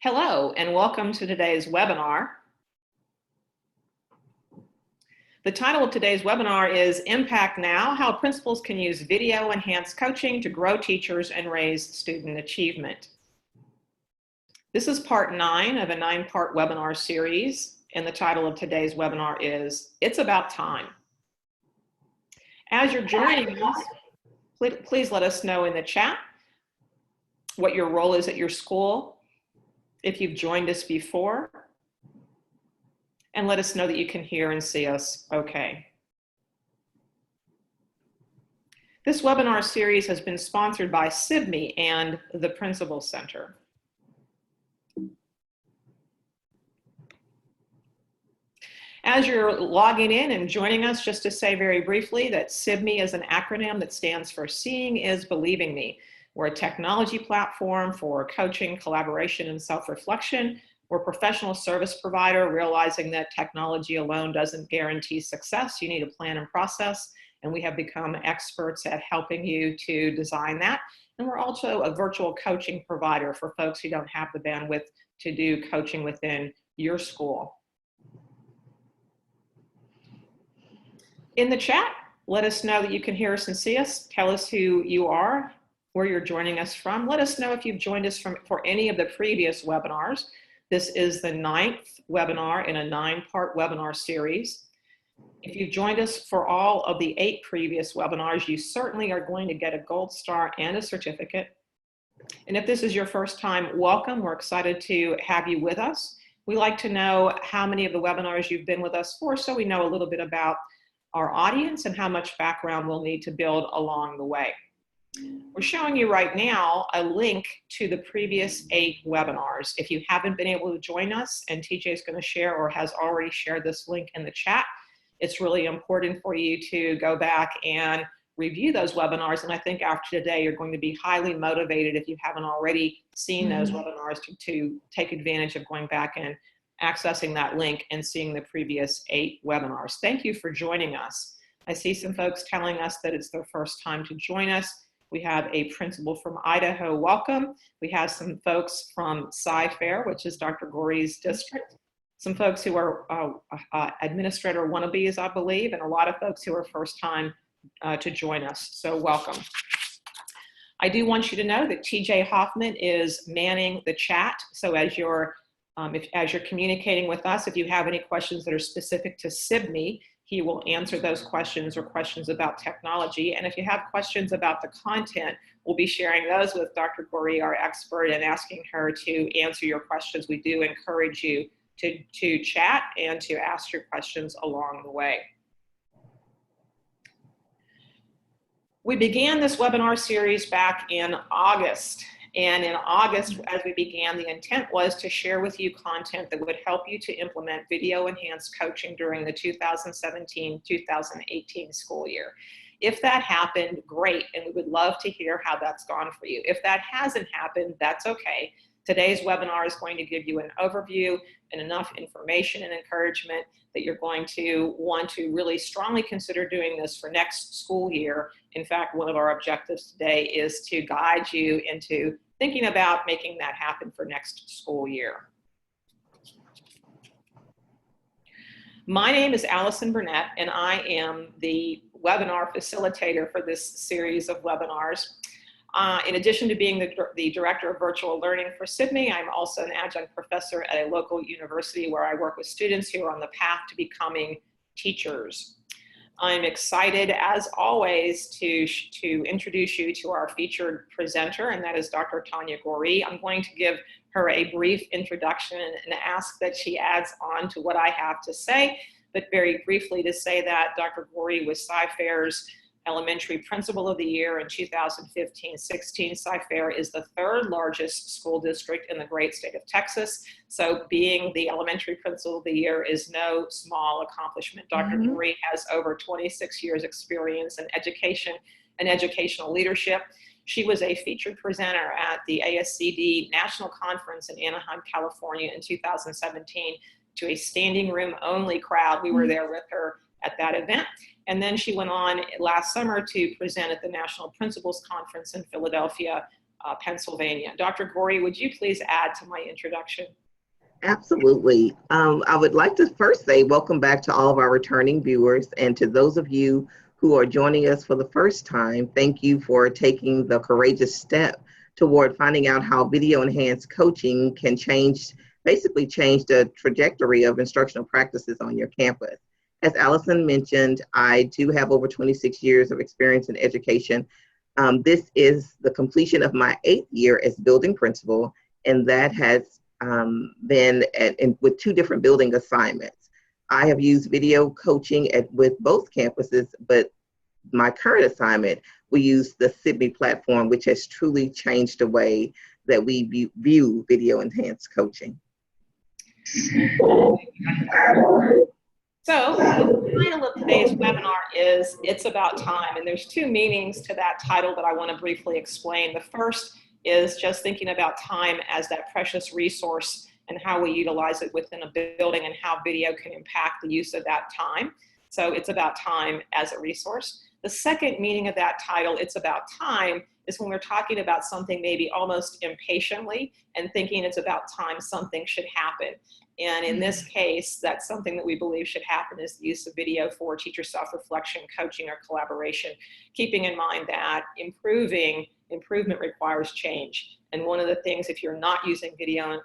Hello, and welcome to today's webinar. The title of today's webinar is Impact Now: How Principals Can Use Video-Enhanced Coaching to Grow Teachers and Raise Student Achievement. This is part 9 of a 9-part webinar series, and the title of today's webinar is It's About Time. As you're joining us, please let us know in the chat what your role is at your school, if you've joined us before, and let us know that you can hear and see us okay. This webinar series has been sponsored by SIBME and the Principal Center. As you're logging in and joining us, just to say very briefly that SIBME is an acronym that stands for Seeing is Believing Me. We're a technology platform for coaching, collaboration, and self-reflection. We're a professional service provider, realizing that technology alone doesn't guarantee success. You need a plan and process, and we have become experts at helping you to design that. And we're also a virtual coaching provider for folks who don't have the bandwidth to do coaching within your school. In the chat, let us know that you can hear us and see us. Tell us who you are, where you're joining us from. Let us know if you've joined us for any of the previous webinars. This is the 9th webinar in a 9-part webinar series. If you've joined us for all of the 8 previous webinars, you certainly are going to get a gold star and a certificate. And if this is your first time, welcome. We're excited to have you with us. We like to know how many of the webinars you've been with us for, so we know a little bit about our audience and how much background we'll need to build along the way. We're showing you right now a link to the previous 8 webinars. If you haven't been able to join us, and TJ is going to share or has already shared this link in the chat, it's really important for you to go back and review those webinars. And I think after today, you're going to be highly motivated, if you haven't already seen those webinars, to take advantage of going back and accessing that link and seeing the previous 8 webinars. Thank you for joining us. I see some folks telling us that it's their first time to join us. We have a principal from Idaho, welcome. We have some folks from Sci-Fair, which is Dr. Goree's district. Some folks who are administrator wannabes, I believe, and a lot of folks who are first time to join us, so welcome. I do want you to know that TJ Hoffman is manning the chat, so as you're communicating with us, if you have any questions that are specific to SIBME, he will answer those questions or questions about technology. And if you have questions about the content, we'll be sharing those with Dr. Goree, our expert, and asking her to answer your questions. We do encourage you to chat and to ask your questions along the way. We began this webinar series back in August. And in August, as we began, the intent was to share with you content that would help you to implement video-enhanced coaching during the 2017-2018 school year. If that happened, great, and we would love to hear how that's gone for you. If that hasn't happened, that's okay. Today's webinar is going to give you an overview and enough information and encouragement that you're going to want to really strongly consider doing this for next school year. In fact, one of our objectives today is to guide you into thinking about making that happen for next school year. My name is Allison Burnett, and I am the webinar facilitator for this series of webinars. In addition to being the Director of Virtual Learning for SIBME, I'm also an adjunct professor at a local university where I work with students who are on the path to becoming teachers. I'm excited, as always, to introduce you to our featured presenter, and that is Dr. Tonya Goree. I'm going to give her a brief introduction and ask that she adds on to what I have to say, but very briefly to say that Dr. Goree was Sci-Fair's Elementary Principal of the Year in 2015-16. Sci-Fair is the 3rd largest school district in the great state of Texas. So being the Elementary Principal of the Year is no small accomplishment. Dr. Goree has over 26 years experience in education and educational leadership. She was a featured presenter at the ASCD National Conference in Anaheim, California in 2017 to a standing room only crowd. We were there with her at that event. And then she went on last summer to present at the National Principals Conference in Philadelphia Pennsylvania. Dr. Goree, would you please add to my introduction? Absolutely. I would like to first say welcome back to all of our returning viewers, and to those of you who are joining us for the first time, thank you for taking the courageous step toward finding out how video enhanced coaching can basically change the trajectory of instructional practices on your campus. As Allison mentioned, I do have over 26 years of experience in education. This is the completion of my 8th year as building principal, and that has been with 2 different building assignments. I have used video coaching with both campuses, but my current assignment, we use the Sydney platform, which has truly changed the way that we view video enhanced coaching. So the title of today's webinar is It's About Time, and there's 2 meanings to that title that I want to briefly explain. The first is just thinking about time as that precious resource and how we utilize it within a building and how video can impact the use of that time. So it's about time as a resource. The second meaning of that title, It's About Time, is when we're talking about something maybe almost impatiently and thinking it's about time something should happen. And in this case, that's something that we believe should happen is the use of video for teacher self-reflection, coaching, or collaboration, keeping in mind that improvement requires change. And one of the things, if you're not using video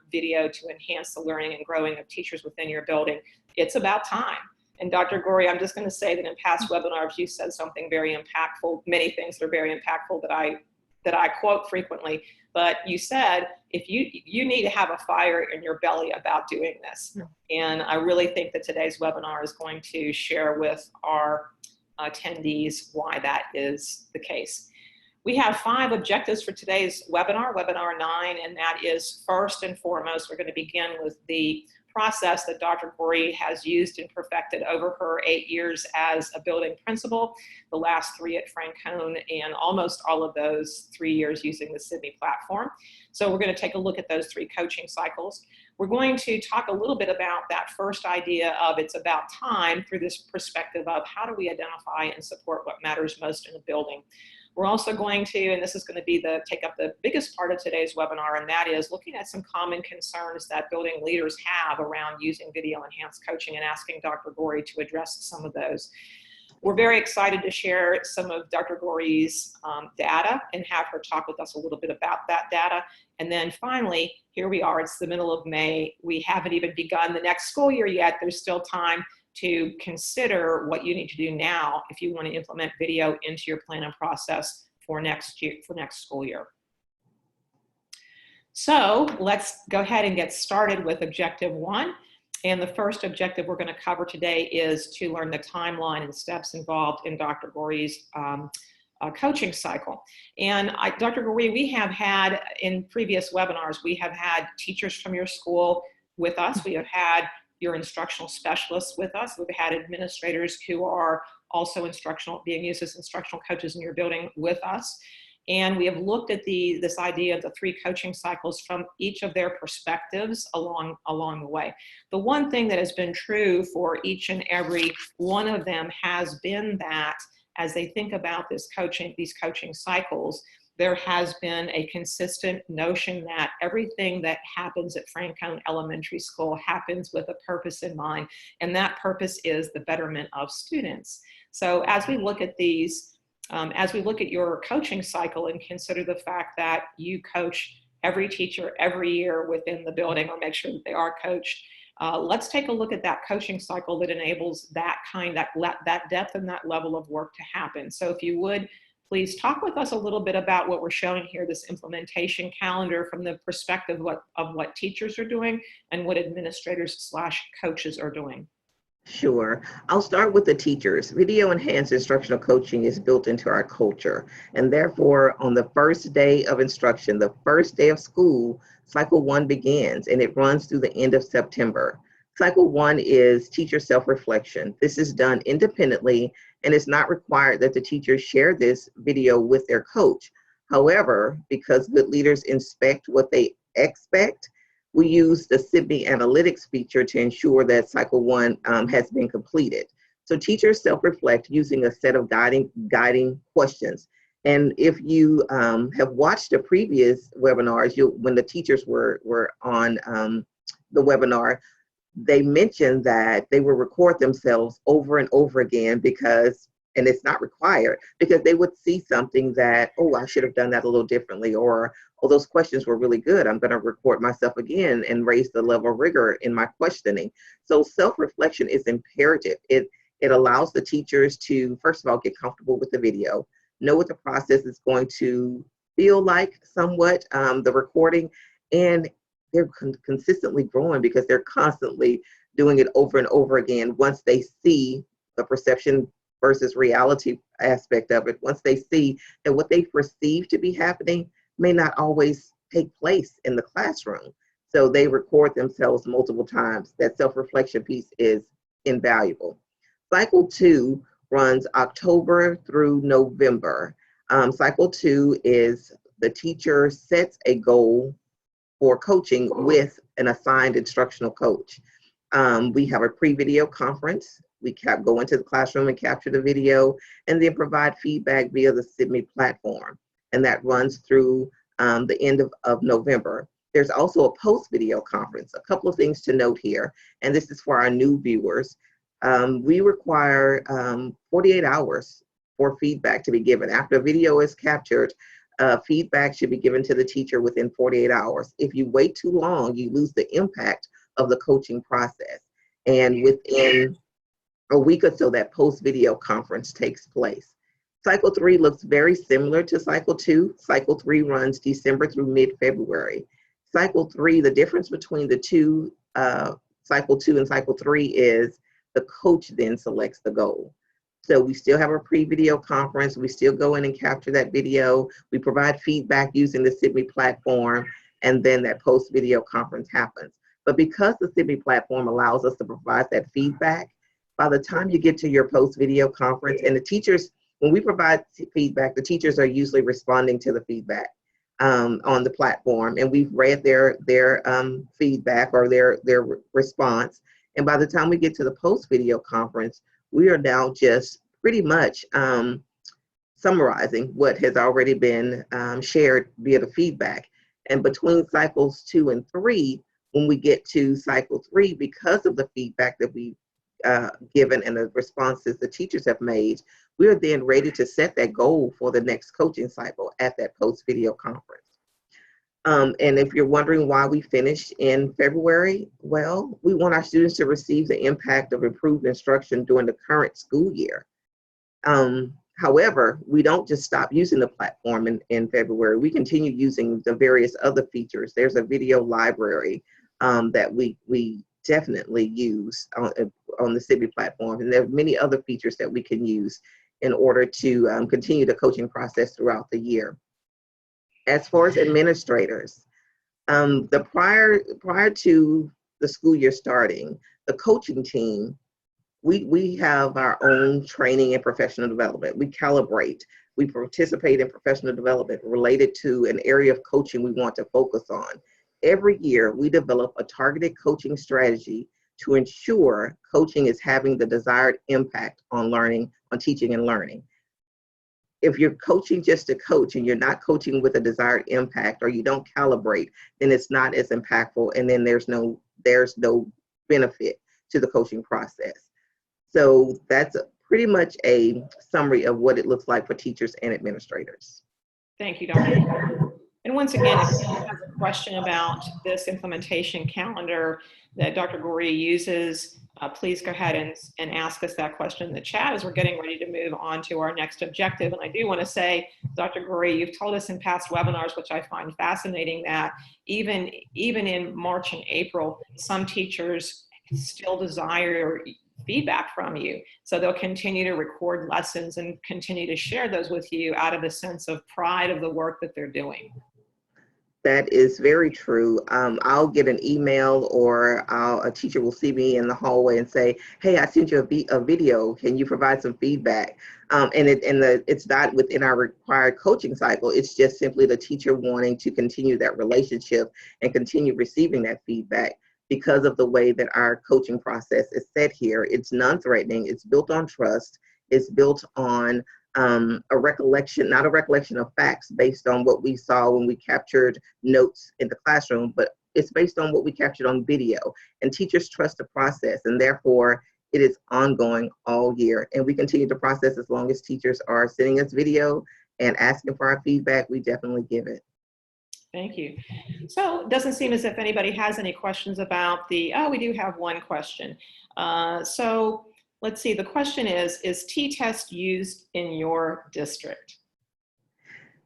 to enhance the learning and growing of teachers within your building, it's about time. And Dr. Goree, I'm just going to say that in past webinars, you said something very impactful, many things that are very impactful that I quote frequently. But you said, if you need to have a fire in your belly about doing this. And I really think that today's webinar is going to share with our attendees why that is the case. We have 5 objectives for today's webinar, webinar 9, and that is first and foremost, we're going to begin with the process that Dr. Goree has used and perfected over her 8 years as a building principal, the last 3 at Franconia, and almost all of those 3 years using the Sydney platform. So we're going to take a look at those 3 coaching cycles. We're going to talk a little bit about that first idea of it's about time through this perspective of how do we identify and support what matters most in a building. We're also going to, and this is going to take up the biggest part of today's webinar, and that is looking at some common concerns that building leaders have around using video enhanced coaching and asking Dr. Goree to address some of those. We're very excited to share some of Dr. Goree's data and have her talk with us a little bit about that data. And then finally, here we are, it's the middle of May. We haven't even begun the next school year yet. There's still time to consider what you need to do now if you want to implement video into your plan and process for next school year. So let's go ahead and get started with objective 1. And the first objective we're going to cover today is to learn the timeline and steps involved in Dr. Goree's coaching cycle. And Dr. Goree, we have had in previous webinars, we have had teachers from your school with us. We have had your instructional specialists with us. We've had administrators who are also being used as instructional coaches in your building with us. And we have looked at this idea of the 3 coaching cycles from each of their perspectives along the way. The one thing that has been true for each and every one of them has been that as they think about these coaching cycles, there has been a consistent notion that everything that happens at Franconia Elementary School happens with a purpose in mind, and that purpose is the betterment of students. So as we look at as we look at your coaching cycle and consider the fact that you coach every teacher every year within the building or make sure that they are coached, let's take a look at that coaching cycle that enables that depth and that level of work to happen. So if you would, please talk with us a little bit about what we're showing here, this implementation calendar from the perspective of what teachers are doing and what administrators/coaches are doing. Sure. I'll start with the teachers. Video enhanced instructional coaching is built into our culture. And therefore, on the first day of instruction, the first day of school, cycle 1 begins and it runs through the end of September. Cycle 1 is teacher self-reflection. This is done independently and it's not required that the teachers share this video with their coach. However, because good leaders inspect what they expect, we use the Sydney Analytics feature to ensure that cycle 1 has been completed. So teachers self-reflect using a set of guiding questions. And if you have watched the previous webinars, when the teachers were on the webinar, they mentioned that they will record themselves over and over again because, and it's not required, because they would see something that, oh, I should have done that a little differently, or, oh, those questions were really good. I'm going to record myself again and raise the level of rigor in my questioning. So self-reflection is imperative. It allows the teachers to, first of all, get comfortable with the video, know what the process is going to feel like somewhat, the recording, and they're consistently growing because they're constantly doing it over and over again. Once they see the perception versus reality aspect of it, once they see that what they perceive to be happening may not always take place in the classroom. So they record themselves multiple times. That self-reflection piece is invaluable. Cycle 2 runs October through November. Cycle 2 is the teacher sets a goal for coaching with an assigned instructional coach. We have a pre-video conference. We go into the classroom and capture the video and then provide feedback via the SIBME platform. And that runs through the end of November. There's also a post-video conference. A couple of things to note here, and this is for our new viewers. We require 48 hours for feedback to be given. After a video is captured, feedback should be given to the teacher within 48 hours. If you wait too long, you lose the impact of the coaching process. And within a week or so, that post-video conference takes place. Cycle 3 looks very similar to Cycle 2. Cycle 3 runs December through mid-February. Cycle 3, the difference between the two, Cycle 2 and Cycle 3 is the coach then selects the goal. So we still have a pre-video conference. We still go in and capture that video. We provide feedback using the SIBME platform, and then that post-video conference happens. But because the SIBME platform allows us to provide that feedback, by the time you get to your post-video conference, and the teachers, when we provide feedback, the teachers are usually responding to the feedback on the platform, and we've read their feedback or their response. And by the time we get to the post-video conference, we are now just pretty much summarizing what has already been shared via the feedback. And between cycles 2 and 3, when we get to cycle 3, because of the feedback that we've given and the responses the teachers have made, we are then ready to set that goal for the next coaching cycle at that post-video conference. And if you're wondering why we finished in February, well, we want our students to receive the impact of improved instruction during the current school year. However, we don't just stop using the platform in February. We continue using the various other features. There's a video library that we definitely use on the SIBME platform. And there are many other features that we can use in order to continue the coaching process throughout the year. As far as administrators, prior to the school year starting, the coaching team, we have our own training and professional development. We calibrate, we participate in professional development related to an area of coaching we want to focus on. Every year, we develop a targeted coaching strategy to ensure coaching is having the desired impact on learning, on teaching and learning. If you're coaching just to coach and you're not coaching with a desired impact, or you don't calibrate, then it's not as impactful, and then there's no benefit to the coaching process. So that's pretty much a summary of what it looks like for teachers and administrators. Thank you, Dr. And once again, if anyone has a question about this implementation calendar that Dr. Goree uses, please go ahead and ask us that question in the chat as we're getting ready to move on to our next objective. And I do want to say, Dr. Goree, you've told us in past webinars, which I find fascinating, that even in March and April, some teachers still desire feedback from you. So they'll continue to record lessons and continue to share those with you out of a sense of pride of the work that they're doing. That is very true. I'll get an email, or a teacher will see me in the hallway and say, "Hey, I sent you a video. Can you provide some feedback?" It's not within our required coaching cycle. It's just simply the teacher wanting to continue that relationship and continue receiving that feedback because of the way that our coaching process is set here. It's non-threatening. It's built on trust. It's built on a recollection, not a recollection of facts based on what we saw when we captured notes in the classroom, but it's based on what we captured on video. And teachers trust the process, and therefore it is ongoing all year. And we continue to process as long as teachers are sending us video and asking for our feedback. We definitely give it. Thank you. So it doesn't seem as if anybody has any questions about we do have one question. So let's see, the question is T-test used in your district?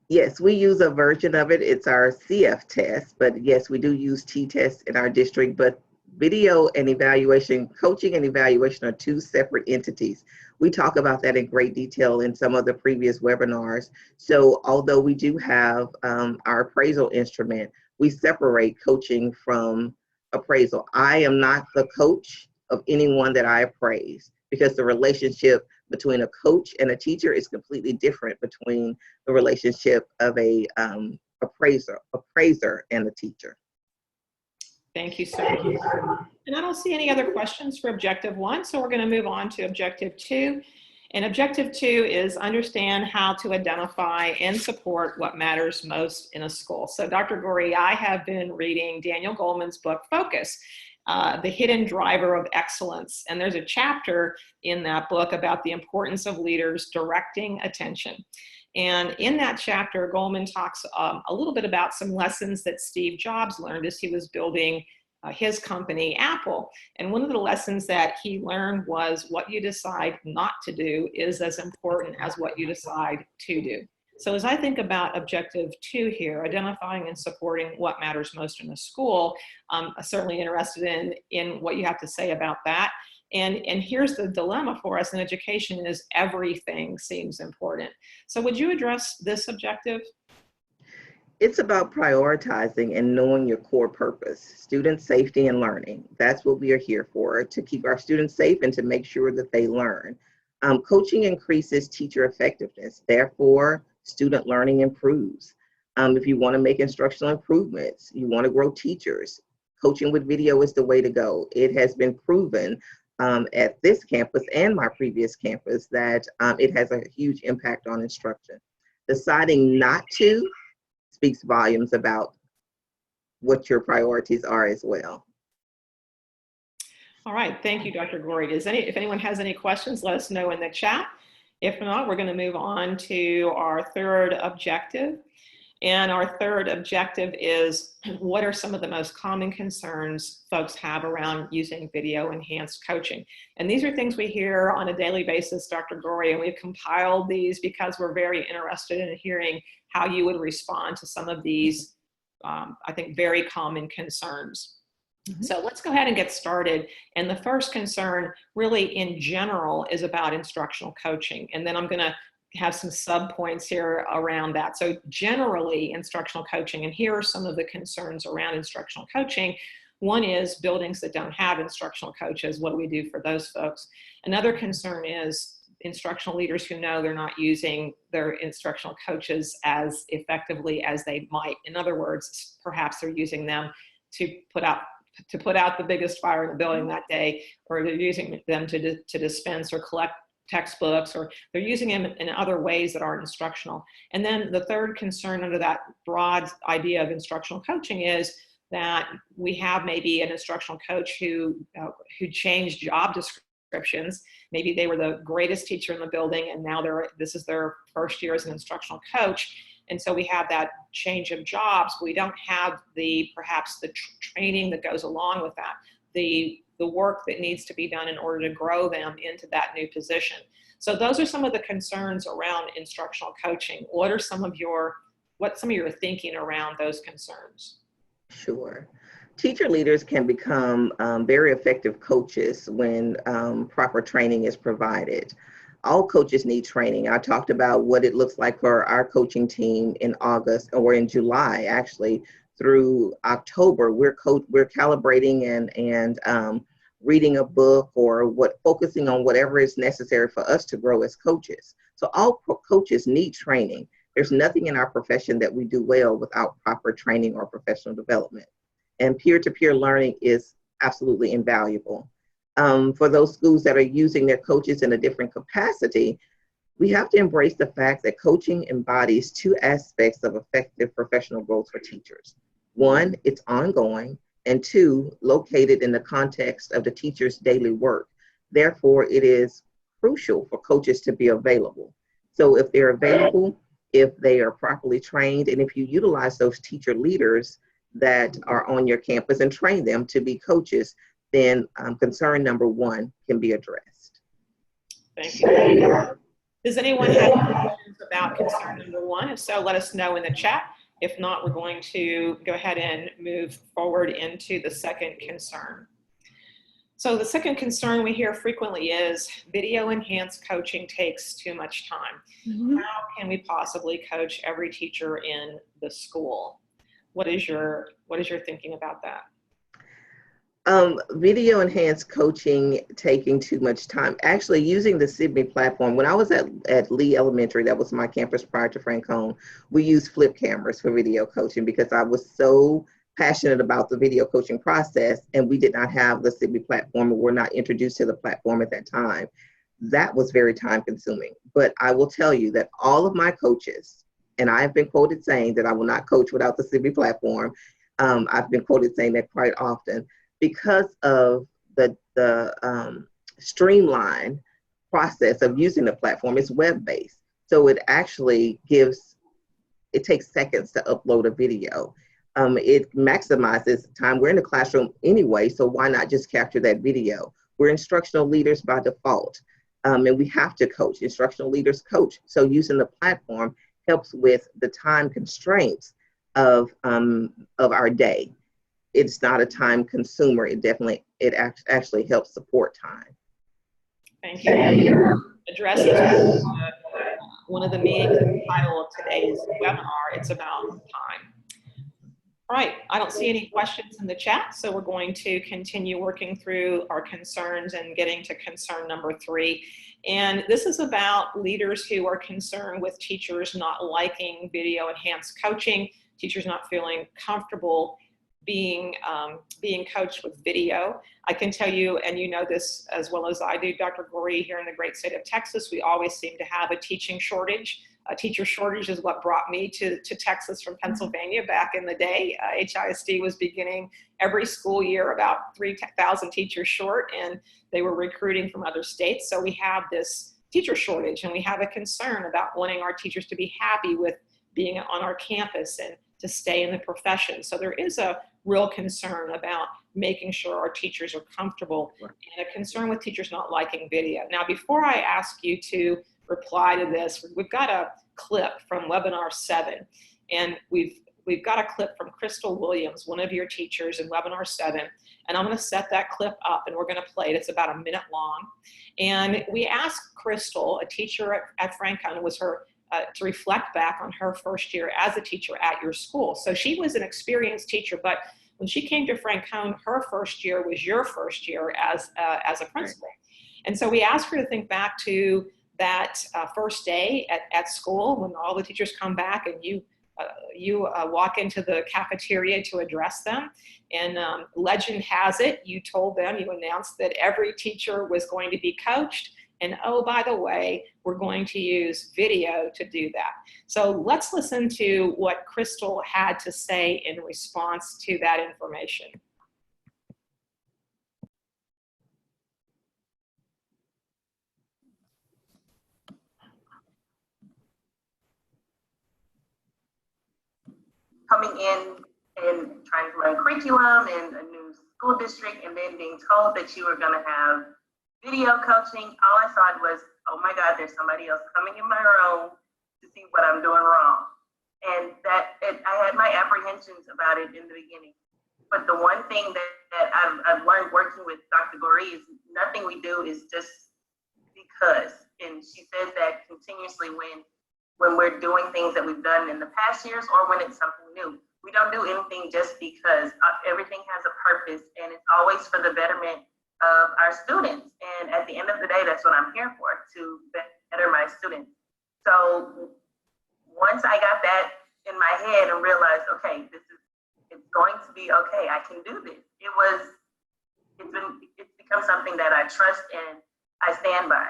Yes, we use a version of it. It's our CF test, but yes, we do use T-test in our district, but video and evaluation, coaching and evaluation are two separate entities. We talk about that in great detail in some of the previous webinars. So although we do have our appraisal instrument, we separate coaching from appraisal. I am not the coach of anyone that I appraise, because the relationship between a coach and a teacher is completely different between the relationship of a appraiser and a teacher. Thank you so much. And I don't see any other questions for objective 1, so we're going to move on to objective 2. And objective 2 is understand how to identify and support what matters most in a school. So Dr. Goree, I have been reading Daniel Goleman's book, Focus, The Hidden Driver of Excellence. And there's a chapter in that book about the importance of leaders directing attention. And in that chapter, Goleman talks a little bit about some lessons that Steve Jobs learned as he was building his company, Apple. And one of the lessons that he learned was what you decide not to do is as important as what you decide to do. So as I think about objective 2 here, identifying and supporting what matters most in a school, I'm certainly interested in what you have to say about that. And here's the dilemma for us in education is everything seems important. So would you address this objective? It's about prioritizing and knowing your core purpose, student safety and learning. That's what we are here for, to keep our students safe and to make sure that they learn. Coaching increases teacher effectiveness. Therefore, student learning improves. If you want to make instructional improvements, you want to grow teachers, coaching with video is the way to go. It has been proven at this campus and my previous campus that it has a huge impact on instruction. Deciding not to speaks volumes about what your priorities are as well. All right, thank you, Dr. Goree. If anyone has any questions, let us know in the chat. If not, we're going to move on to our third objective. And our third objective is, what are some of the most common concerns folks have around using video enhanced coaching? And these are things we hear on a daily basis, Dr. Goree, and we've compiled these because we're very interested in hearing how you would respond to some of these, I think, very common concerns. Mm-hmm. So let's go ahead and get started. And the first concern really in general is about instructional coaching. And then I'm going to have some sub points here around that. So generally instructional coaching, and here are some of the concerns around instructional coaching. One is buildings that don't have instructional coaches. What do we do for those folks? Another concern is instructional leaders who know they're not using their instructional coaches as effectively as they might. In other words, perhaps they're using them to put out the biggest fire in the building that day, or they're using them to dispense or collect textbooks, or they're using them in other ways that aren't instructional. And then the third concern under that broad idea of instructional coaching is that we have maybe an instructional coach who changed job descriptions. Maybe they were the greatest teacher in the building, and now this is their first year as an instructional coach. And so we have that change of jobs. We don't have perhaps the training that goes along with that, the work that needs to be done in order to grow them into that new position. So those are some of the concerns around instructional coaching. What's some of your thinking around those concerns? Sure. Teacher leaders can become very effective coaches when proper training is provided. All coaches need training. I talked about what it looks like for our coaching team in August, or in July, actually, through October. We're calibrating and reading a book, or focusing on whatever is necessary for us to grow as coaches. So all coaches need training. There's nothing in our profession that we do well without proper training or professional development. And peer-to-peer learning is absolutely invaluable. For those schools that are using their coaches in a different capacity, We have to embrace the fact that coaching embodies two aspects of effective professional growth for teachers. One, it's ongoing, and two, located in the context of the teacher's daily work. Therefore, it is crucial for coaches to be available. So if they're available, if they are properly trained, and if you utilize those teacher leaders that are on your campus and train them to be coaches, then concern number one can be addressed. Thank you. Does anyone have questions about concern number one? If so, let us know in the chat. If not, we're going to go ahead and move forward into the second concern. So the second concern we hear frequently is video enhanced coaching takes too much time. How can we possibly coach every teacher in the school? What is your thinking about that? Video enhanced coaching taking too much time. Actually, using the Sydney platform, when I was at Lee Elementary, that was my campus prior to Franconia, we used flip cameras for video coaching because I was so passionate about the video coaching process, and we did not have the Sydney platform, or were not introduced to the platform at that time. That was very time consuming. But I will tell you that all of my coaches, and I have been quoted saying that I will not coach without the Sydney platform. I've been quoted saying that quite often, because of the streamlined process of using the platform. It's web-based. So it actually it takes seconds to upload a video. It maximizes time. We're in the classroom anyway, so why not just capture that video? We're instructional leaders by default, and we have to coach. Instructional leaders coach. So using the platform helps with the time constraints of our day. It's not a time consumer. It actually helps support time. Thank you. Addresses one of the meetings and the title of today's webinar. It's about time. All right, I don't see any questions in the chat, so we're going to continue working through our concerns and getting to concern number 3. And this is about leaders who are concerned with teachers not liking video enhanced coaching, teachers not feeling comfortable being coached with video. I can tell you, and you know this as well as I do, Dr. Goree, here in the great state of Texas, we always seem to have a teaching shortage. A teacher shortage is what brought me to Texas from Pennsylvania back in the day. HISD was beginning every school year about 3,000 teachers short, and they were recruiting from other states. So we have this teacher shortage, and we have a concern about wanting our teachers to be happy with being on our campus and to stay in the profession. So there is a real concern about making sure our teachers are comfortable, and a concern with teachers not liking video. Now, before I ask you to reply to this, we've got a clip from webinar 7, and we've got a clip from Crystal Williams, one of your teachers in webinar 7, and I'm going to set that clip up and we're going to play it. It's about a minute long, and we asked Crystal, a teacher at Franconia, was her to reflect back on her first year as a teacher at your school. So she was an experienced teacher, but when she came to Franconia, her first year was your first year as a principal. And so we asked her to think back to that first day at school when all the teachers come back and you walk into the cafeteria to address them. And legend has it, you told them, you announced that every teacher was going to be coached. And oh, by the way, we're going to use video to do that. So let's listen to what Crystal had to say in response to that information. Coming in and trying to learn curriculum in a new school district, and then being told that you were going to have video coaching, all I thought was, oh my God, there's somebody else coming in my room to see what I'm doing wrong. And I had my apprehensions about it in the beginning. But the one thing that I've learned working with Dr. Goree is nothing we do is just because. And she says that continuously when we're doing things that we've done in the past years or when it's something new. We don't do anything just because. Everything has a purpose, and it's always for the betterment of our students. And at the end of the day, that's what I'm here for, to better my students. So once I got that in my head and realized, okay, it's going to be okay, I can do this. It's become something that I trust and I stand by.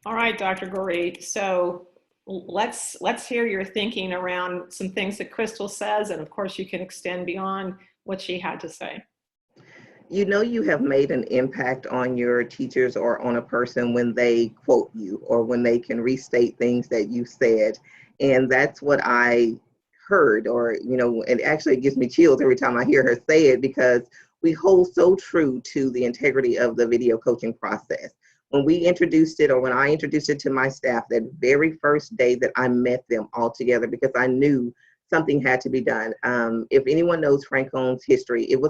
All right, Dr. Goree. So let's hear your thinking around some things that Crystal says, and of course you can extend beyond what she had to say. You know you have made an impact on your teachers or on a person when they quote you or when they can restate things that you said. And that's what I heard, or, and actually it gives me chills every time I hear her say it, because we hold so true to the integrity of the video coaching process. When we introduced it, or when I introduced it to my staff that very first day that I met them all together, because I knew something had to be done. If anyone knows Francone's history, it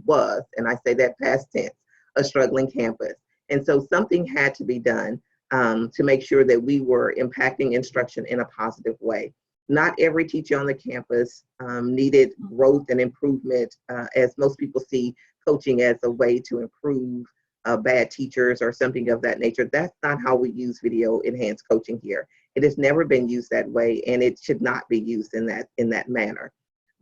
was, and I say that past tense, a struggling campus. And so something had to be done to make sure that we were impacting instruction in a positive way. Not every teacher on the campus needed growth and improvement, as most people see coaching as a way to improve bad teachers or something of that nature. That's not how we use video enhanced coaching here. It has never been used that way, and it should not be used in that manner.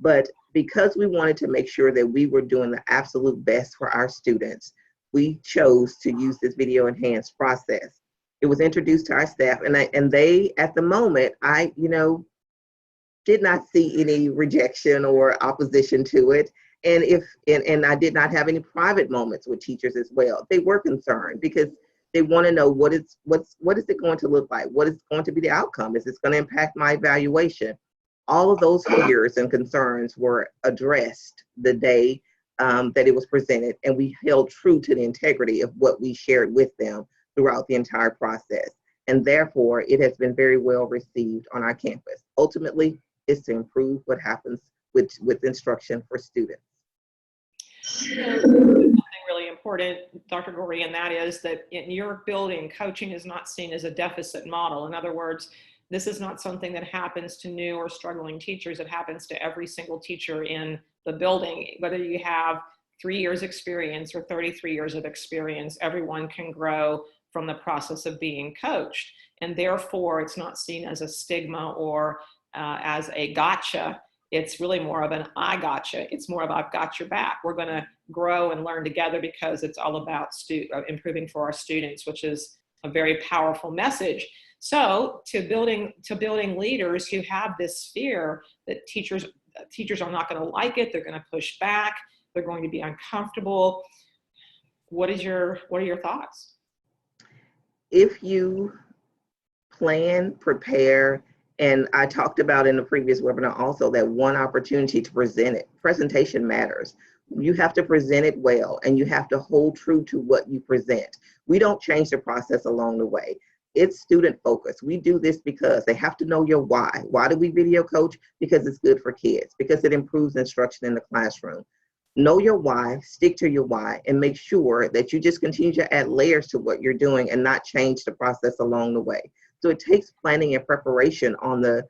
But because we wanted to make sure that we were doing the absolute best for our students, we chose to use this video enhanced process. It was introduced to our staff, and they, at the moment, I did not see any rejection or opposition to it. And I did not have any private moments with teachers as well. They were concerned because they want to know what is it going to look like? What is going to be the outcome? Is this going to impact my evaluation? All of those fears and concerns were addressed the day that it was presented, and we held true to the integrity of what we shared with them throughout the entire process. And therefore, it has been very well received on our campus. Ultimately, it's to improve what happens with instruction for students. Something really important, Dr. Goree, and that is that in your building, coaching is not seen as a deficit model. In other words, this is not something that happens to new or struggling teachers. It happens to every single teacher in the building. Whether you have 3 years experience or 33 years of experience, everyone can grow from the process of being coached. And therefore, it's not seen as a stigma or as a gotcha. It's really more of an I gotcha. It's more of I've got your back. We're going to grow and learn together because it's all about improving for our students, which is a very powerful message. So to building leaders who have this fear that teachers are not going to like it, they're going to push back, they're going to be uncomfortable. What are your thoughts? If you plan, prepare, and I talked about in the previous webinar also that one opportunity to present it. Presentation matters. You have to present it well, and you have to hold true to what you present. We don't change the process along the way. It's student focused. We do this because they have to know your why. Why do we video coach? Because it's good for kids, because it improves instruction in the classroom. Know your why, stick to your why, and make sure that you just continue to add layers to what you're doing and not change the process along the way. So it takes planning and preparation on the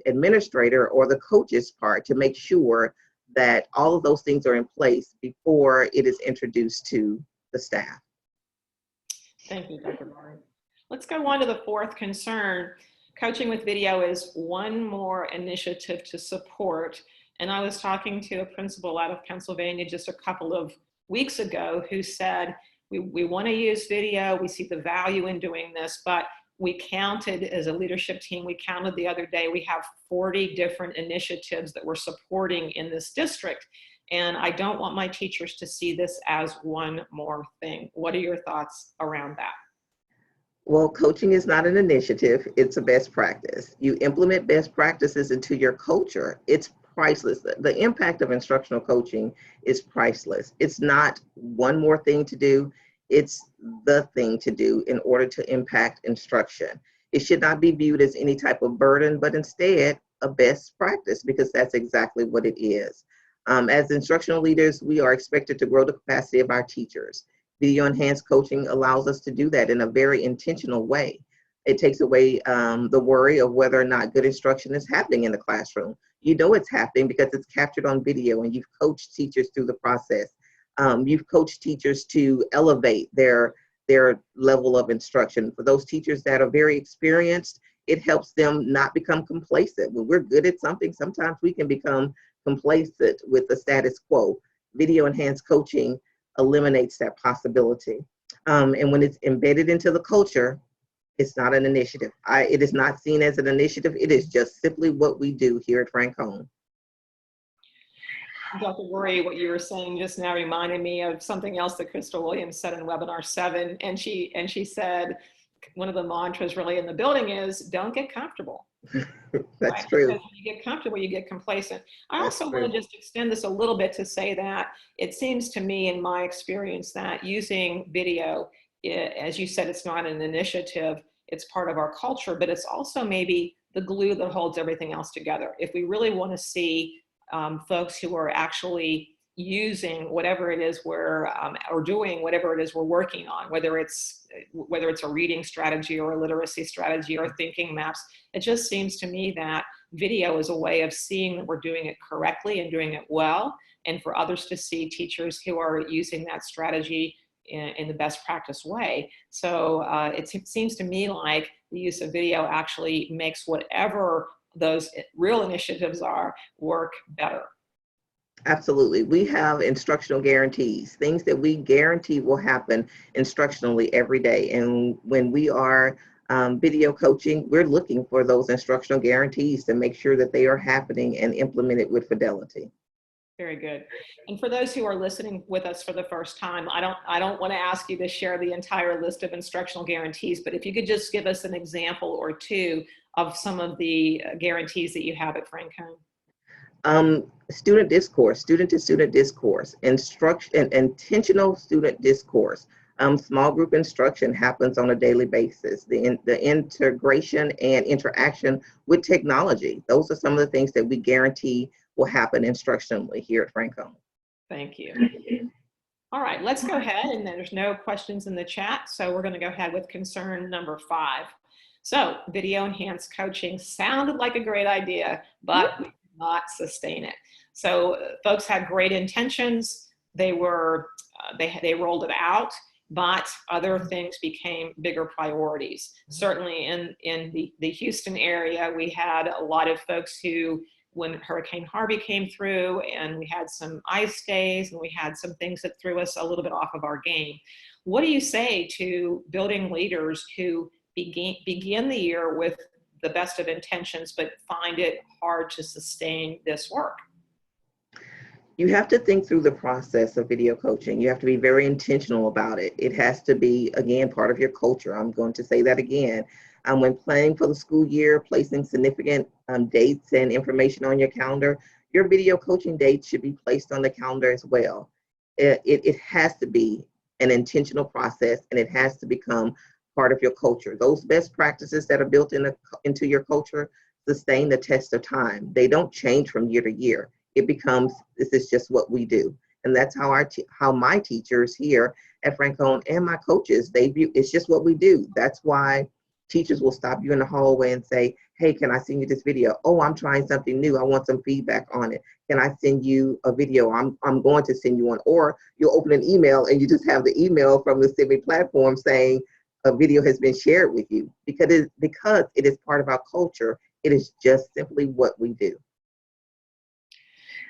administrator or the coach's part to make sure that all of those things are in place before it is introduced to the staff. Thank you, Dr. Goree. Let's go on to the fourth concern. Coaching with video is one more initiative to support. And I was talking to a principal out of Pennsylvania just a couple of weeks ago who said, we want to use video. We see the value in doing this, but we counted as a leadership team, we counted the other day, we have 40 different initiatives that we're supporting in this district. And I don't want my teachers to see this as one more thing. What are your thoughts around that? Well, coaching is not an initiative, it's a best practice. You implement best practices into your culture. It's priceless. The impact of instructional coaching is priceless. It's not one more thing to do. It's the thing to do in order to impact instruction. It should not be viewed as any type of burden, but instead a best practice, because that's exactly what it is. As instructional leaders, we are expected to grow the capacity of our teachers. Video enhanced coaching allows us to do that in a very intentional way. It takes away the worry of whether or not good instruction is happening in the classroom. You know it's happening because it's captured on video, and you've coached teachers through the process. You've coached teachers to elevate their level of instruction. For those teachers that are very experienced, it helps them not become complacent. When we're good at something, sometimes we can become complacent with the status quo. Video enhanced coaching eliminates that possibility. And when it's embedded into the culture, It's not an initiative. It is not seen as an initiative. It is just simply what we do here at Franklin. Dr. Goree, what you were saying just now reminded me of something else that Crystal Williams said in webinar 7. And she said, one of the mantras really in the building is, don't get comfortable. That's Right? true. Because when you get comfortable, you get complacent. I That's also true. want to just extend this a little bit to say that it seems to me, in my experience, that using video, as you said, it's not an initiative, it's part of our culture, but it's also maybe the glue that holds everything else together. If we really want to see folks who are actually using whatever it is we're or doing whatever it is we're working on, whether it's a reading strategy or a literacy strategy or thinking maps, it just seems to me that video is a way of seeing that we're doing it correctly and doing it well, and for others to see teachers who are using that strategy in the best practice way. So it seems to me like the use of video actually makes whatever those real initiatives are work better. Absolutely. We have instructional guarantees, things that we guarantee will happen instructionally every day. And when we are video coaching, we're looking for those instructional guarantees to make sure that they are happening and implemented with fidelity. Very good. And for those who are listening with us for the first time, I don't want to ask you to share the entire list of instructional guarantees, but if you could just give us an example or two of some of the guarantees that you have at Franklin. Student discourse, student-to-student discourse, intentional student discourse. Small group instruction happens on a daily basis. The integration and interaction with technology. Those are some of the things that we guarantee will happen instructionally here at Franklin. Thank you. All right, let's go ahead, and there's no questions in the chat, so we're going to go ahead with concern number 5. So video enhanced coaching sounded like a great idea, but we did not sustain it. So folks had great intentions. They they rolled it out, but other things became bigger priorities. Certainly in the Houston area, we had a lot of folks who, when Hurricane Harvey came through and we had some ice days and we had some things that threw us a little bit off of our game. What do you say to building leaders who begin the year with the best of intentions, but find it hard to sustain this work? You have to think through the process of video coaching. You have to be very intentional about it. It has to be, again, part of your culture. I'm going to say that again. When planning for the school year, placing significant dates and information on your calendar, your video coaching dates should be placed on the calendar as well. It has to be an intentional process, and it has to become part of your culture. Those best practices that are built into your culture sustain the test of time. They don't change from year to year. It becomes, this is just what we do. And that's how my teachers here at Franklin and my coaches, they view, it's just what we do. That's why teachers will stop you in the hallway and say, hey, can I send you this video? Oh, I'm trying something new. I want some feedback on it. Can I send you a video? I'm going to send you one. Or you'll open an email and you just have the email from the Civic platform saying a video has been shared with you. Because it is part of our culture. It is just simply what we do.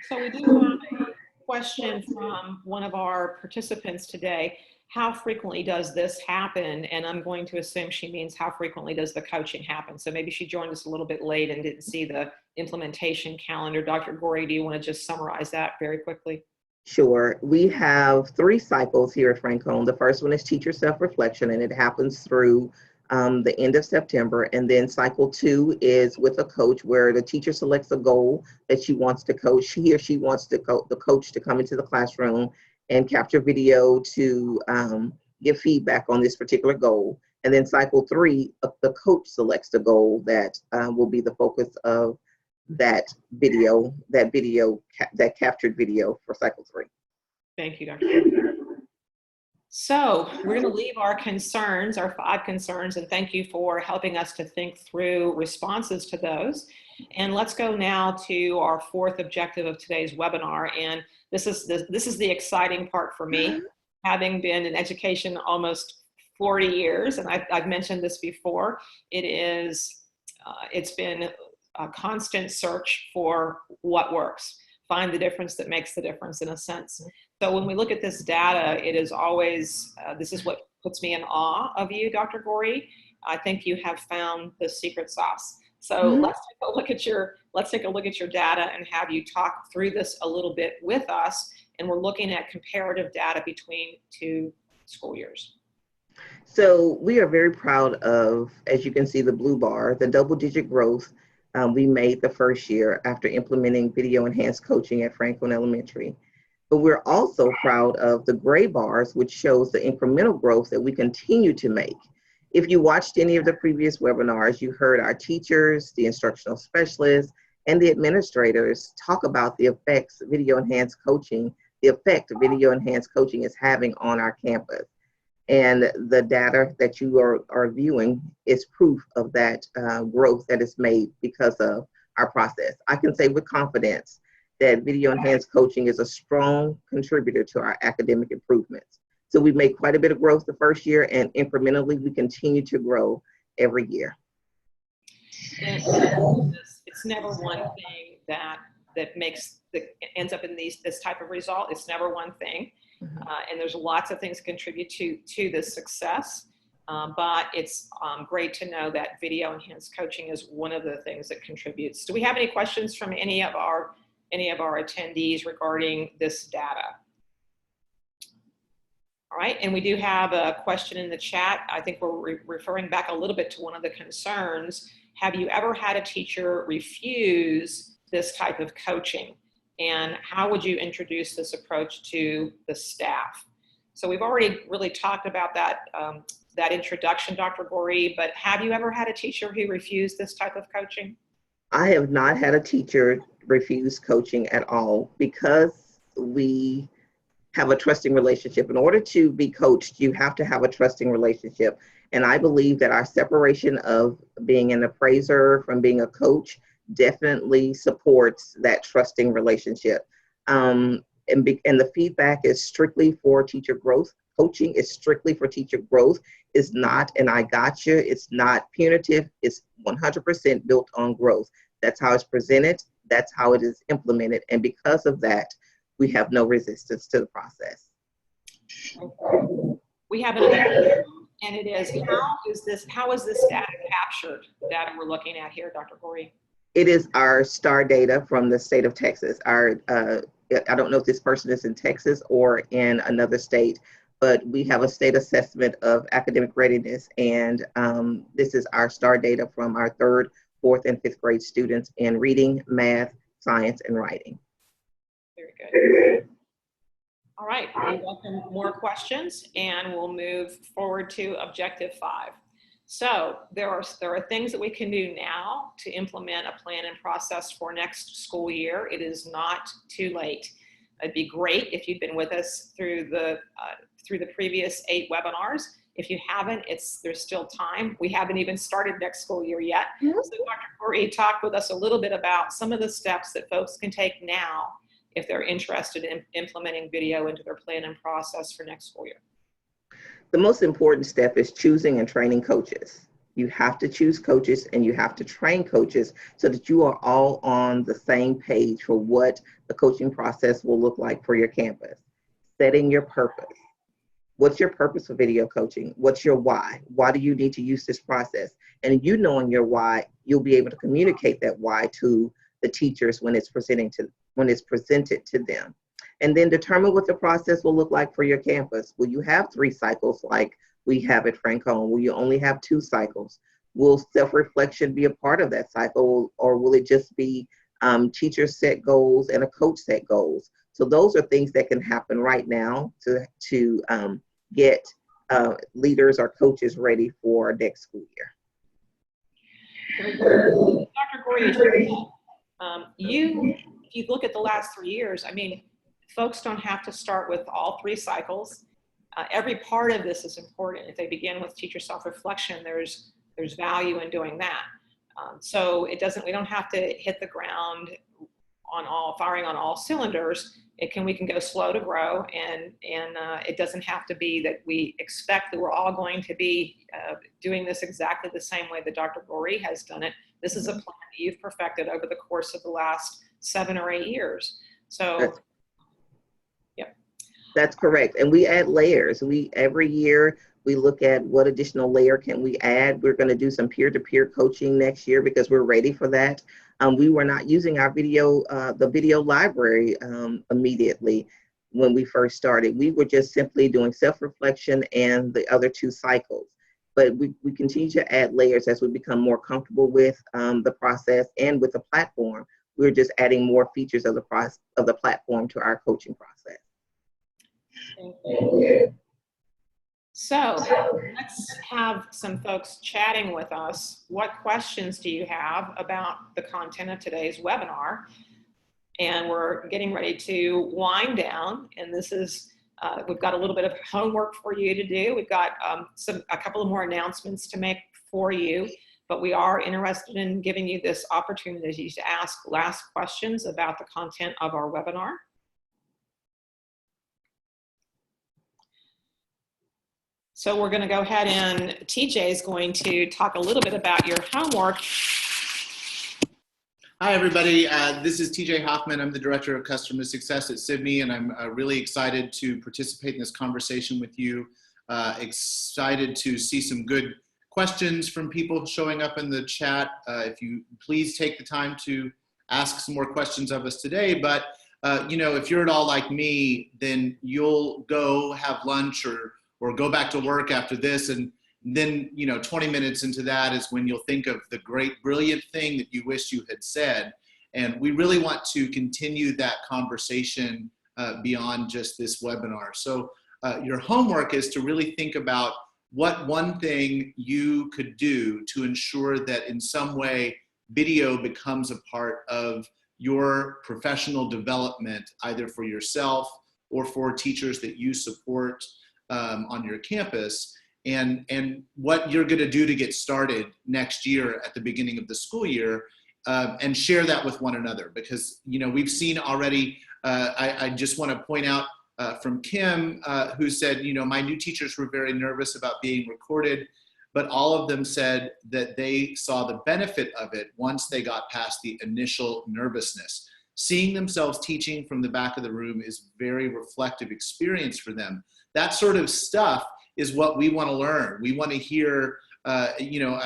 So we do have a question from one of our participants today. How frequently does this happen? And I'm going to assume she means how frequently does the coaching happen? So maybe she joined us a little bit late and didn't see the implementation calendar. Dr. Goree, do you want to just summarize that very quickly? Sure. We have 3 cycles here at Franklin. The first one is teacher self-reflection, and it happens through the end of September. And then cycle 2 is with a coach, where the teacher selects a goal that she wants to coach. He or she wants the coach to come into the classroom and capture video to give feedback on this particular goal. And then cycle 3, the coach selects the goal that will be the focus of that captured video for cycle 3. Thank you, Dr. So we're going to leave our concerns, our 5 concerns, and thank you for helping us to think through responses to those. And let's go now to our 4th objective of today's webinar. And this is the exciting part for me, having been in education almost 40 years, and I've mentioned this before. It's been a constant search for what works. Find the difference that makes the difference, in a sense. So when we look at this data, it is always, this is what puts me in awe of you, Dr. Goree. I think you have found the secret sauce. So let's take a look at your data and have you talk through this a little bit with us. And we're looking at comparative data between 2 school years. So we are very proud of, as you can see, the blue bar, the double-digit growth we made the first year after implementing video enhanced coaching at Franklin Elementary. But we're also proud of the gray bars, which shows the incremental growth that we continue to make. If you watched any of the previous webinars, you heard our teachers, the instructional specialists, and the administrators talk about the effect video enhanced coaching is having on our campus. And the data that you are viewing is proof of that growth that is made because of our process. I can say with confidence that video enhanced coaching is a strong contributor to our academic improvements. So we made quite a bit of growth the first year, and incrementally we continue to grow every year. And it's never one thing that ends up in this type of result. It's never one thing. And there's lots of things that contribute to this success. But it's great to know that video enhanced coaching is one of the things that contributes. Do we have any questions from any of our attendees regarding this data? All right, and we do have a question in the chat. I think we're referring back a little bit to one of the concerns. Have you ever had a teacher refuse this type of coaching? And how would you introduce this approach to the staff? So we've already really talked about that, that introduction, Dr. Goree, but have you ever had a teacher who refused this type of coaching? I have not had a teacher refuse coaching at all, because we have a trusting relationship. In order to be coached, you have to have a trusting relationship. And I believe that our separation of being an appraiser from being a coach definitely supports that trusting relationship. And the feedback is strictly for teacher growth. Coaching is strictly for teacher growth. It's not an I gotcha. It's not punitive. It's 100% built on growth. That's how it's presented. That's how it is implemented. And because of that, we have no resistance to the process. We have another question, and it is, how is this data captured, data we're looking at here, Dr. Goree? It is our STAR data from the state of Texas. I don't know if this person is in Texas or in another state, but we have a state assessment of academic readiness, and this is our STAR data from our 3rd, 4th, and 5th grade students in reading, math, science, and writing. Very good. All right, we welcome more questions, and we'll move forward to objective 5. So there are things that we can do now to implement a plan and process for next school year. It is not too late. It'd be great if you'd been with us through the previous 8 webinars. If you haven't, there's still time. We haven't even started next school year yet. So Dr. Goree talked with us a little bit about some of the steps that folks can take now if they're interested in implementing video into their plan and process for next school year. The most important step is choosing and training coaches. You have to choose coaches and you have to train coaches so that you are all on the same page for what the coaching process will look like for your campus. Setting your purpose. What's your purpose for video coaching? What's your why? Why do you need to use this process? And you knowing your why, you'll be able to communicate that why to the teachers when it's presented to them. And then determine what the process will look like for your campus. Will you have 3 cycles like we have at Franklin? Will you only have 2 cycles? Will self-reflection be a part of that cycle, or will it just be teachers set goals and a coach set goals? So those are things that can happen right now to get leaders or coaches ready for next school year. Dr. Goree, if you look at the last 3 years, I mean, folks don't have to start with all 3 cycles. Every part of this is important. If they begin with teacher self-reflection, there's value in doing that. So we don't have to hit the ground firing on all cylinders. We can go slow to grow, and it doesn't have to be that we expect that we're all going to be doing this exactly the same way that Dr. Goree has done it. This is a plan that you've perfected over the course of the last 7 or 8 years. So, that's correct. And we add layers. Every year We look at what additional layer can we add. We're going to do some peer-to-peer coaching next year because we're ready for that. We were not using our video, the video library immediately when we first started. We were just simply doing self-reflection and the other 2 cycles. But we continue to add layers as we become more comfortable with the process and with the platform. We're just adding more features of the platform to our coaching process. Thank you. So let's have some folks chatting with us. What questions do you have about the content of today's webinar? And we're getting ready to wind down. And this is, we've got a little bit of homework for you to do. We've got a couple of more announcements to make for you, but we are interested in giving you this opportunity to ask last questions about the content of our webinar. So we're going to go ahead and TJ is going to talk a little bit about your homework. Hi, everybody. This is TJ Hoffman. I'm the Director of Customer Success at SIBME, and I'm really excited to participate in this conversation with you. Excited to see some good questions from people showing up in the chat. If you please take the time to ask some more questions of us today. But, you know, if you're at all like me, then you'll go have lunch or go back to work after this, and then, you know, 20 minutes into that is when you'll think of the great, brilliant thing that you wish you had said. And we really want to continue that conversation beyond just this webinar. So your homework is to really think about what one thing you could do to ensure that in some way video becomes a part of your professional development, either for yourself or for teachers that you support on your campus, and what you're going to do to get started next year at the beginning of the school year, and share that with one another. Because, you know, we've seen already, I just want to point out from Kim, who said, you know, my new teachers were very nervous about being recorded, but all of them said that they saw the benefit of it once they got past the initial nervousness. Seeing themselves teaching from the back of the room is very reflective experience for them. That sort of stuff is what we want to learn. We want to hear, you know,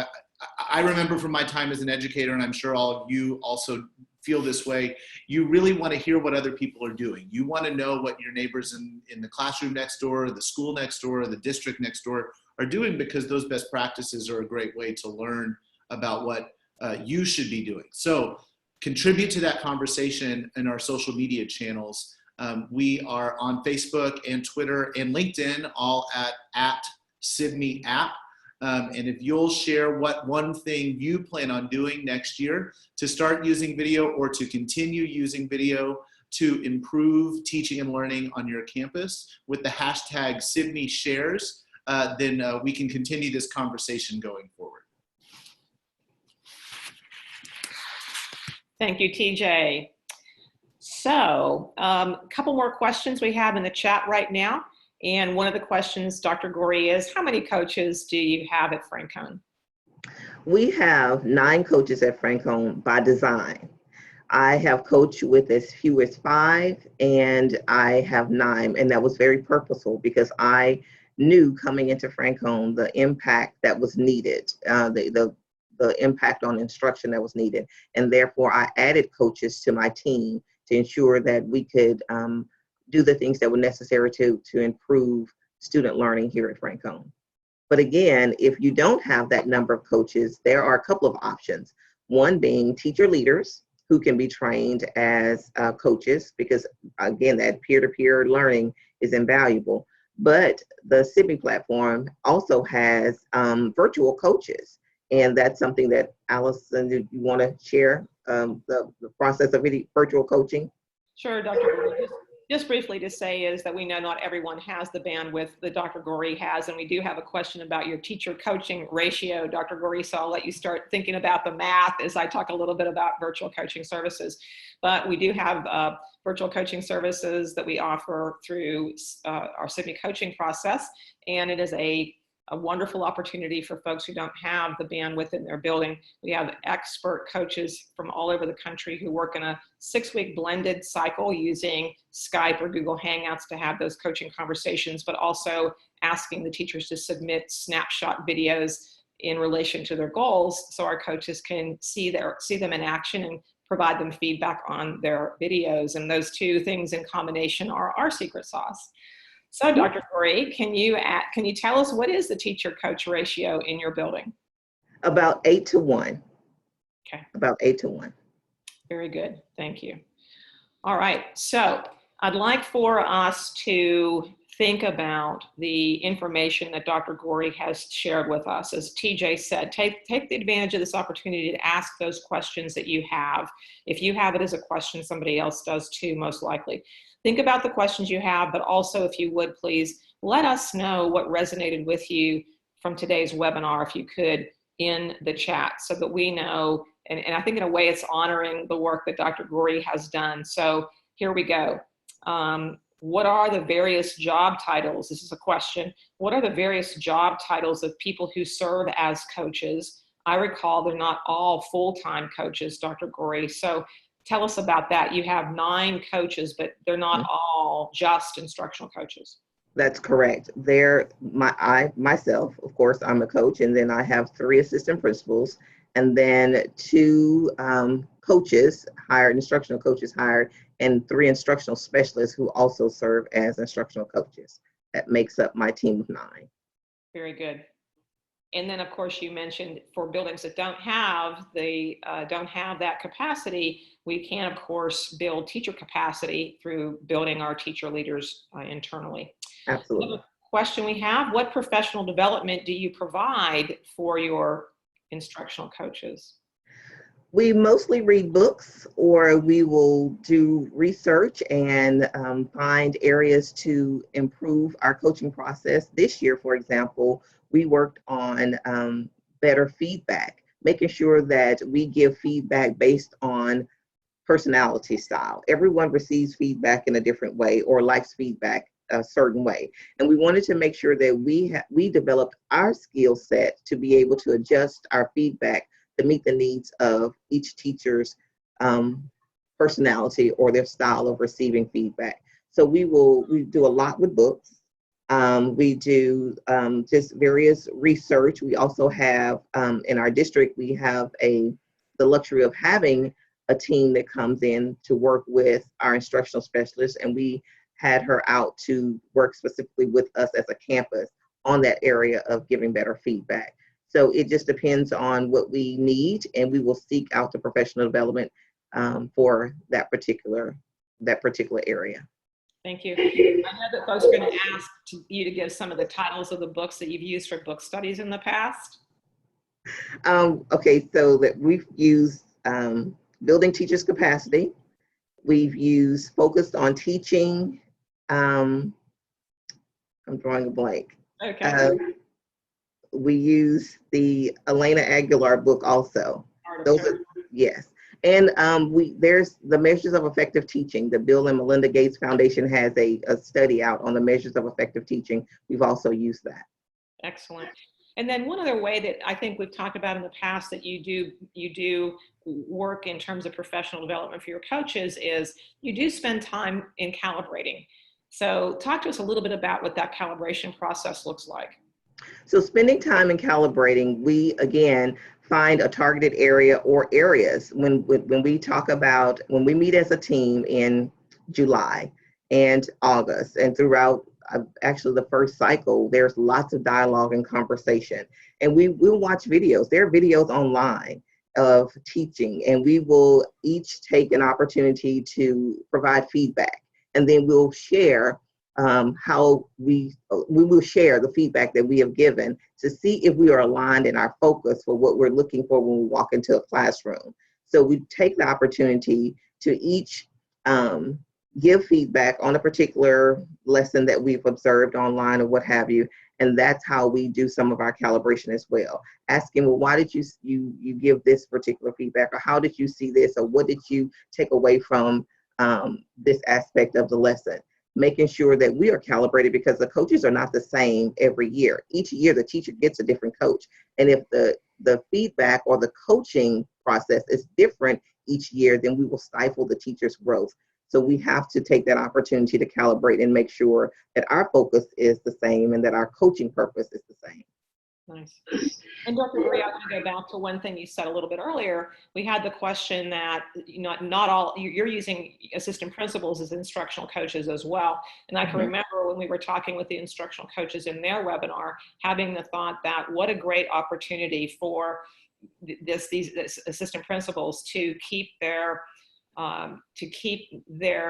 I remember from my time as an educator, and I'm sure all of you also feel this way, you really want to hear what other people are doing. You want to know what your neighbors in the classroom next door, the school next door, the district next door are doing, because those best practices are a great way to learn about what you should be doing. So contribute to that conversation in our social media channels. We are on Facebook and Twitter and LinkedIn, all at SIBME app. And if you'll share what one thing you plan on doing next year to start using video or to continue using video to improve teaching and learning on your campus with the hashtag SIBME shares, then we can continue this conversation going forward. Thank you, TJ. So a couple more questions we have in the chat right now. And one of the questions, Dr. Goree, is how many coaches do you have at Franklin? We have 9 coaches at Franklin by design. I have coached with as few as 5, and I have 9, and that was very purposeful because I knew coming into Franklin the impact that was needed, the impact on instruction that was needed, and therefore I added coaches to my team to ensure that we could do the things that were necessary to improve student learning here at Franklin. But again, if you don't have that number of coaches, there are a couple of options. One being teacher leaders who can be trained as coaches, because again, that peer-to-peer learning is invaluable. But the SIBME platform also has virtual coaches. And that's something that, Allison, do you want to share the process of virtual coaching? Sure, Dr. Goree. Just briefly to say is that we know not everyone has the bandwidth that Dr. Goree has, and we do have a question about your teacher coaching ratio, Dr. Goree, so I'll let you start thinking about the math as I talk a little bit about virtual coaching services. But we do have virtual coaching services that we offer through our SIBME coaching process, and it is a wonderful opportunity for folks who don't have the bandwidth in their building. We have expert coaches from all over the country who work in a 6-week blended cycle using Skype or Google Hangouts to have those coaching conversations, but also asking the teachers to submit snapshot videos in relation to their goals so our coaches can see them in action and provide them feedback on their videos. And those two things in combination are our secret sauce. So Dr. Goree, can you tell us what is the teacher-coach ratio in your building? About 8 to 1. Okay. About 8 to 1. Very good. Thank you. All right. So I'd like for us to think about the information that Dr. Goree has shared with us. As TJ said, take the advantage of this opportunity to ask those questions that you have. If you have it as a question, somebody else does too, most likely. Think about the questions you have, but also, if you would, please let us know what resonated with you from today's webinar, if you could, in the chat, so that we know, and I think in a way it's honoring the work that Dr. Goree has done. So here we go. What are the various job titles? This is a question. What are the various job titles of people who serve as coaches? I recall they're not all full-time coaches, Dr. Goree. So tell us about that. You have 9 coaches, but they're not all just instructional coaches. That's correct. Myself, of course, I'm a coach, and then I have 3 assistant principals, and then 2 coaches hired, instructional coaches hired, and 3 instructional specialists who also serve as instructional coaches. That makes up my team of 9. Very good. And then, of course, you mentioned for buildings that don't have that capacity, we can, of course, build teacher capacity through building our teacher leaders internally. Absolutely. Another question we have: what professional development do you provide for your instructional coaches? We mostly read books, or we will do research and find areas to improve our coaching process. This year, for example, we worked on better feedback, making sure that we give feedback based on personality style. Everyone receives feedback in a different way or likes feedback a certain way. And we wanted to make sure that we developed our skill set to be able to adjust our feedback to meet the needs of each teacher's personality or their style of receiving feedback. So we do a lot with books. We do just various research. We also have, in our district, we have the luxury of having a team that comes in to work with our instructional specialists, and we had her out to work specifically with us as a campus on that area of giving better feedback. So it just depends on what we need, and we will seek out the professional development for that particular area. Thank you. I know that folks are going to ask you to give some of the titles of the books that you've used for book studies in the past. Okay, so that we've used Building Teachers' Capacity. We've used Focused on Teaching. I'm drawing a blank. Okay. We use the Elena Aguilar book also. Those are, yes. And there's the Measures of Effective Teaching. The Bill and Melinda Gates Foundation has a study out on the measures of effective teaching. We've also used that. Excellent. And then one other way that I think we've talked about in the past that you do work in terms of professional development for your coaches is you do spend time in calibrating. So talk to us a little bit about what that calibration process looks like. So spending time in calibrating, we again find a targeted area or areas. When we meet as a team in July and August and throughout actually the first cycle, there's lots of dialogue and conversation. And we will watch videos. There are videos online of teaching, and we will each take an opportunity to provide feedback. And then we'll share how we will share the feedback that we have given to see if we are aligned in our focus for what we're looking for when we walk into a classroom. So we take the opportunity to each give feedback on a particular lesson that we've observed online or what have you. And that's how we do some of our calibration as well. Asking, well, why did you give this particular feedback, or how did you see this, or what did you take away from this aspect of the lesson? Making sure that we are calibrated, because the coaches are not the same every year. Each year the teacher gets a different coach. And if the feedback or the coaching process is different each year, then we will stifle the teacher's growth. So we have to take that opportunity to calibrate and make sure that our focus is the same and that our coaching purpose is the same. Nice. And Dr. Goree, I want to go back to one thing you said a little bit earlier. We had the question that not all, you're using assistant principals as instructional coaches as well. And I can remember when we were talking with the instructional coaches in their webinar, having the thought that what a great opportunity for these assistant principals to keep their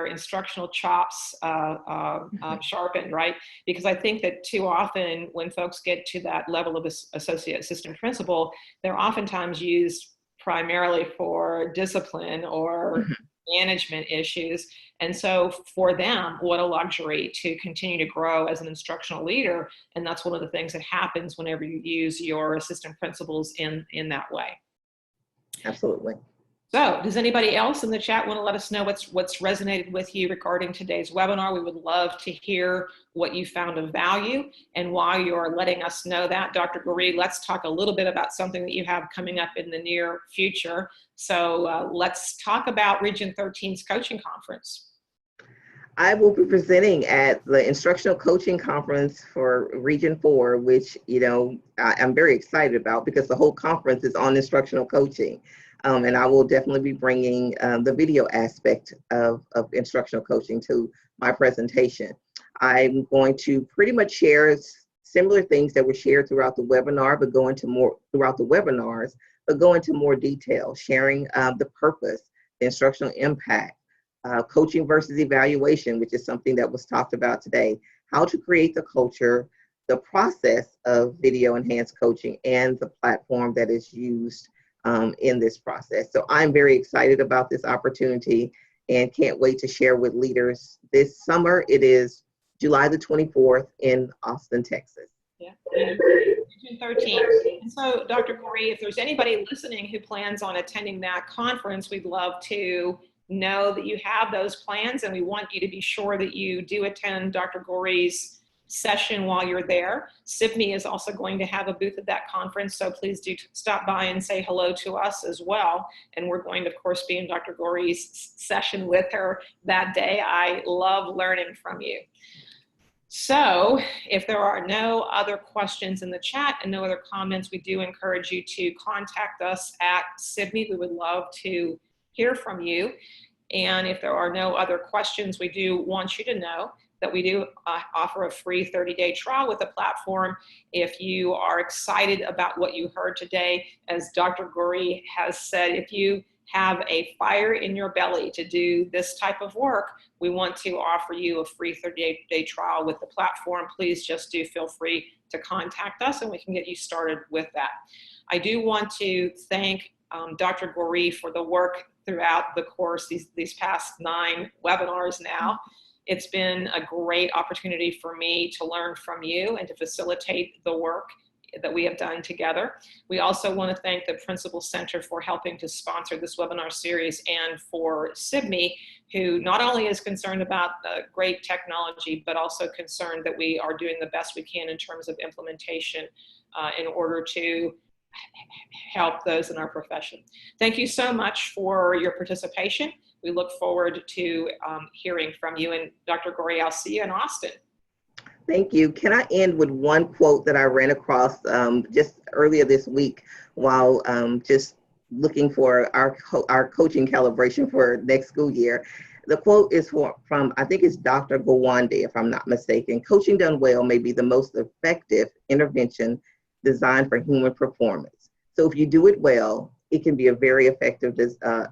instructional chops sharpened, right? Because I think that too often when folks get to that level of associate assistant principal, they're oftentimes used primarily for discipline or management issues. And so for them, what a luxury to continue to grow as an instructional leader. And that's one of the things that happens whenever you use your assistant principals in that way. Absolutely. So does anybody else in the chat want to let us know what's resonated with you regarding today's webinar? We would love to hear what you found of value. And while you're letting us know that, Dr. Goree, let's talk a little bit about something that you have coming up in the near future. So let's talk about Region 13's coaching conference. I will be presenting at the Instructional Coaching Conference for Region 4, which, I'm very excited about because the whole conference is on instructional coaching. And I will definitely be bringing the video aspect of instructional coaching to my presentation. I'm going to pretty much share similar things that were shared throughout the webinar, but go into more detail, sharing the purpose, the instructional impact, coaching versus evaluation, which is something that was talked about today, how to create the culture, the process of video enhanced coaching, and the platform that is used in this process. So I'm very excited about this opportunity and can't wait to share with leaders this summer. It is July the 24th in Austin, Texas. Yeah, June 13th. And so, Dr. Goree, if there's anybody listening who plans on attending that conference, we'd love to know that you have those plans, and we want you to be sure that you do attend Dr. Goree's session while you're there. SIVME is also going to have a booth at that conference, so please do stop by and say hello to us as well. And we're going to, of course, be in Dr. Goree's session with her that day. I love learning from you. So if there are no other questions in the chat and no other comments, we do encourage you to contact us at SIVME. We would love to hear from you. And if there are no other questions, we do want you to know that we do offer a free 30-day trial with the platform. If you are excited about what you heard today, as Dr. Goree has said, if you have a fire in your belly to do this type of work, we want to offer you a free 30-day trial with the platform. Please just do feel free to contact us and we can get you started with that. I do want to thank Dr. Goree for the work throughout the course, these past 9 webinars now. It's been a great opportunity for me to learn from you and to facilitate the work that we have done together. We also want to thank the Principal Center for helping to sponsor this webinar series, and for SIVME, who not only is concerned about great technology, but also concerned that we are doing the best we can in terms of implementation in order to help those in our profession. Thank you so much for your participation. We look forward to hearing from you. And Dr. Goree, I'll see you in Austin. Thank you. Can I end with one quote that I ran across just earlier this week while just looking for our coaching calibration for next school year? The quote is from, I think it's Dr. Gowande, if I'm not mistaken. Coaching done well may be the most effective intervention designed for human performance. So if you do it well, it can be a very effective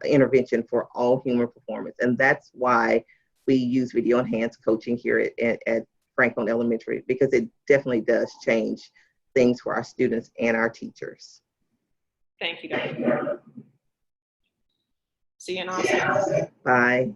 intervention for all human performance. And that's why we use video enhanced coaching here at Franklin Elementary, because it definitely does change things for our students and our teachers. Thank you, Dr. See you in Austin. Bye.